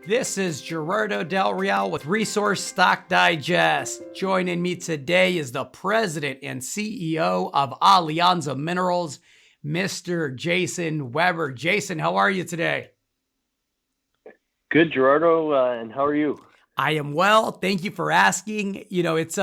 This is Gerardo Del Real with Resource Stock Digest. Joining me today is the president and CEO of Alianza Minerals, Mr. Jason Weber. Jason, how are you today? Good, Gerardo, and how are you? I am well. Thank you for asking. It's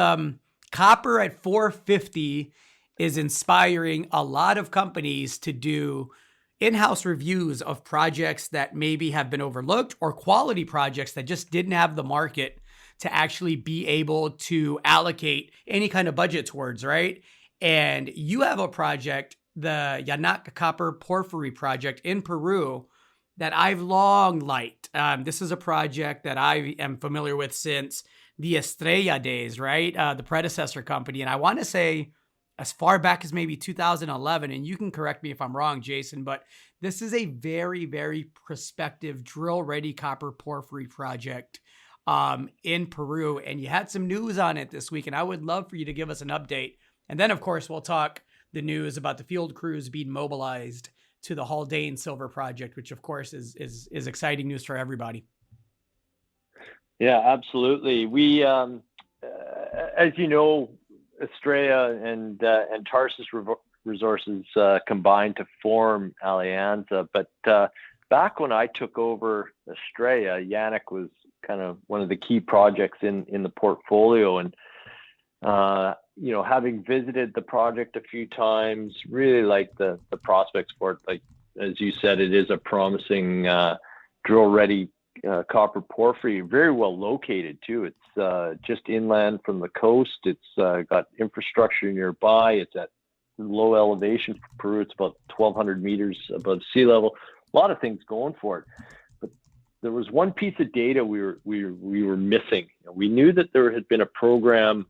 copper at 450 is inspiring a lot of companies to do in-house reviews of projects that maybe have been overlooked or quality projects that just didn't have the market to actually be able to allocate any kind of budget towards, right? And you have a project, the Yanac Copper Porphyry project in Peru, that I've long liked. This is a project that I am familiar with since the Estrella days, right? The predecessor company. And I want to say as far back as maybe 2011, and you can correct me if I'm wrong, Jason, but this is a very, very prospective drill-ready copper porphyry project in Peru. And you had some news on it this week, and I would love for you to give us an update. And then, of course, we'll talk the news about the field crews being mobilized to the Haldane Silver Project, which of course is exciting news for everybody. Yeah, absolutely. We, as you know, Estrella and Tarsus Resources combined to form Alianza. But back when I took over Estrella, Yanac was kind of one of the key projects in the portfolio, and having visited the project a few times, really like the prospects for it. Like, as you said, it is a promising drill-ready copper porphyry, very well located too. It's just inland from the coast. It's got infrastructure nearby. It's at low elevation for Peru. It's about 1,200 meters above sea level. A lot of things going for it. But there was one piece of data we were missing. We knew that there had been a program,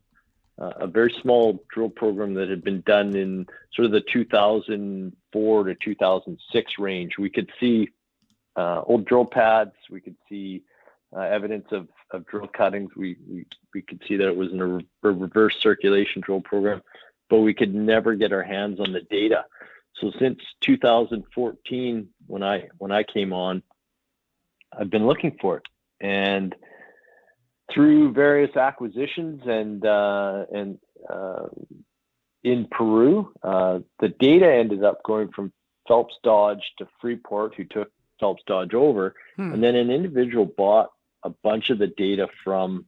a very small drill program that had been done in sort of the 2004 to 2006 range. We could see old drill pads. We could see evidence of drill cuttings. We could see that it was in a reverse circulation drill program, but we could never get our hands on the data. So since 2014, when I came on, I've been looking for it, and through various acquisitions and in Peru, the data ended up going from Phelps Dodge to Freeport, who took Phelps Dodge over, and then an individual bought a bunch of the data from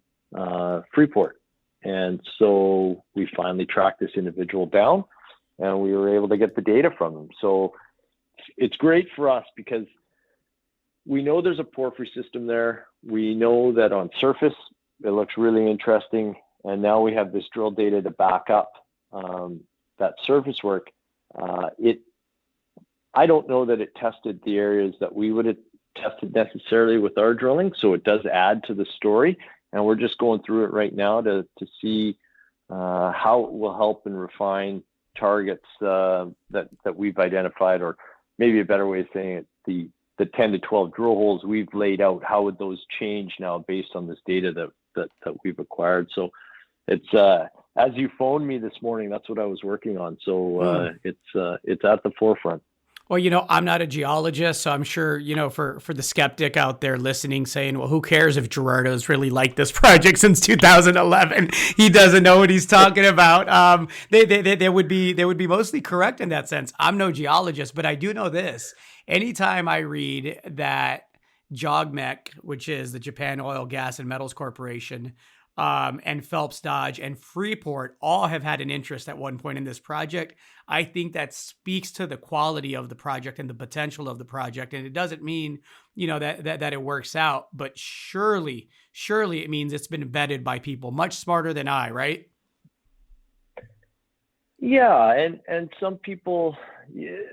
Freeport. And so we finally tracked this individual down, and we were able to get the data from them. So it's great for us because we know there's a porphyry system there. We know that on surface, it looks really interesting. And now we have this drill data to back up that surface work. I don't know that it tested the areas that we would have tested necessarily with our drilling. So it does add to the story. And we're just going through it right now to see how it will help and refine targets that we've identified, or maybe a better way of saying it, the 10 to 12 drill holes we've laid out. How would those change now based on this data that we've acquired? So it's as you phoned me this morning, that's what I was working on. So it's at the forefront. Well, I'm not a geologist, so I'm sure, for the skeptic out there listening saying, well, who cares if Gerardo's really liked this project since 2011? He doesn't know what he's talking about. They would be mostly correct in that sense. I'm no geologist, but I do know this. Anytime I read that JOGMEC, which is the Japan Oil, Gas, and Metals Corporation, and Phelps Dodge and Freeport all have had an interest at one point in this project, I think that speaks to the quality of the project and the potential of the project. And it doesn't mean, that it works out, but surely it means it's been vetted by people much smarter than I, right? Yeah, and some people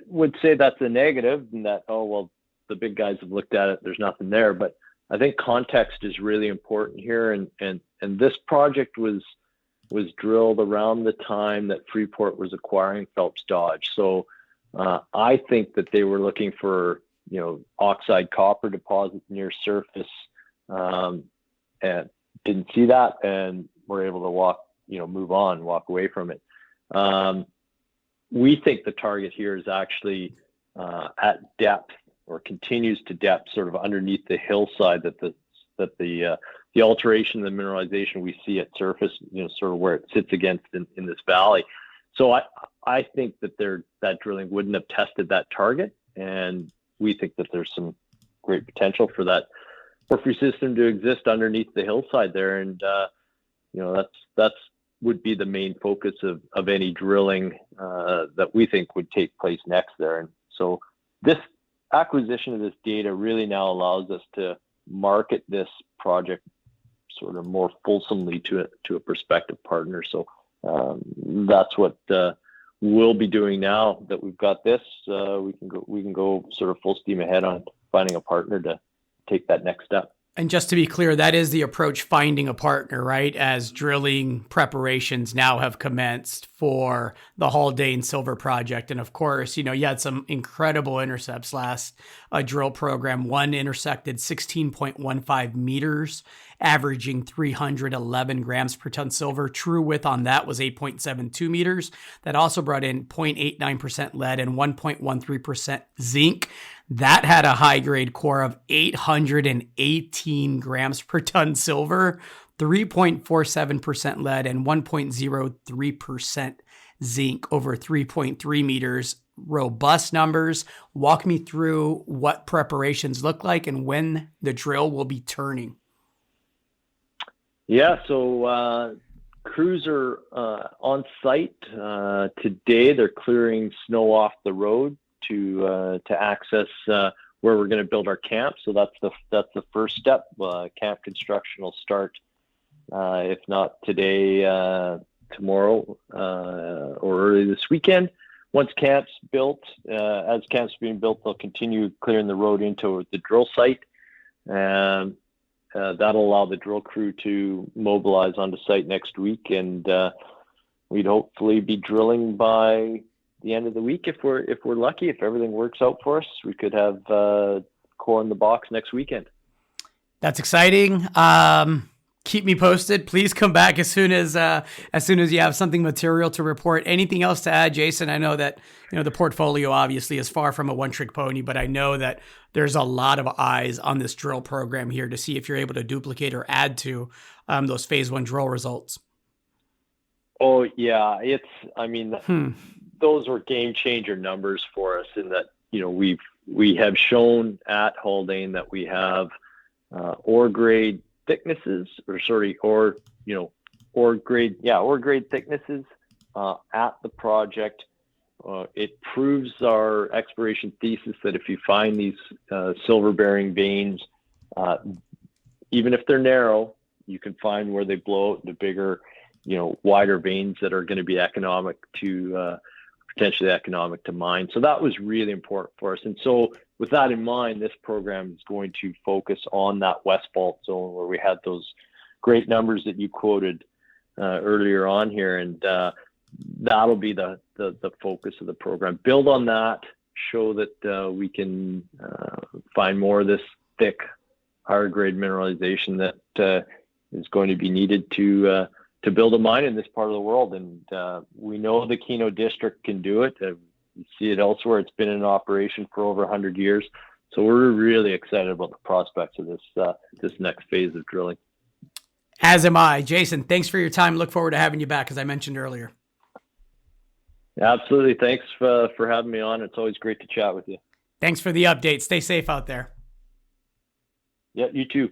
would say that's a negative, and that, oh, well, the big guys have looked at it, there's nothing there. But I think context is really important here, and this project was drilled around the time that Freeport was acquiring Phelps Dodge. So I think that they were looking for oxide copper deposit near surface, and didn't see that, and were able to walk away from it. We think the target here is actually at depth or continues to depth sort of underneath the hillside that the alteration, the mineralization we see at surface, sort of where it sits against in this valley. So I think that that drilling wouldn't have tested that target, and we think that there's some great potential for that porphyry system to exist underneath the hillside there, and that's would be the main focus of any drilling that we think would take place next there. And so this acquisition of this data really now allows us to market this project sort of more fulsomely to a prospective partner. So that's what we'll be doing now that we've got this. We can go sort of full steam ahead on finding a partner to take that next step. And just to be clear, that is the approach, finding a partner, right? As drilling preparations now have commenced for the Haldane Silver Project. And of course, you had some incredible intercepts last drill program. One intersected 16.15 meters, averaging 311 grams per ton silver. True width on that was 8.72 meters. That also brought in 0.89% lead and 1.13% zinc. That had a high-grade core of 818 grams per ton silver, 3.47% lead, and 1.03% zinc over 3.3 meters. Robust numbers. Walk me through what preparations look like and when the drill will be turning. Yeah, so crews are on site today. They're clearing snow off the road to access where we're going to build our camp. So that's the first step. Camp construction will start, if not today, tomorrow, or early this weekend. Once camp's built, as camp's being built, they'll continue clearing the road into the drill site, and that'll allow the drill crew to mobilize onto site next week, and we'd hopefully be drilling by the end of the week if we're lucky. If everything works out for us, we could have core in the box next weekend. That's exciting. Keep me posted. Please come back as soon as you have something material to report. Anything else to add, Jason? I know that the portfolio obviously is far from a one-trick pony, but I know that there's a lot of eyes on this drill program here to see if you're able to duplicate or add to those phase 1 drill results. Oh yeah, those were game changer numbers for us in that we have shown at Haldane that we have ore grade thicknesses, ore grade thicknesses at the project. It proves our exploration thesis that if you find these silver bearing veins, even if they're narrow, you can find where they blow out the bigger, wider veins that are going to be potentially economic to mine. So that was really important for us. And so with that in mind, this program is going to focus on that West Fault zone where we had those great numbers that you quoted earlier on here. And that'll be the focus of the program. Build on that, show that we can find more of this thick, higher grade mineralization that is going to be needed to build a mine in this part of the world. And we know the Keno District can do it. We see it elsewhere. It's been in operation for over 100 years. So we're really excited about the prospects of this next phase of drilling. As am I. Jason, thanks for your time. Look forward to having you back, as I mentioned earlier. Absolutely. Thanks for having me on. It's always great to chat with you. Thanks for the update. Stay safe out there. Yeah, you too.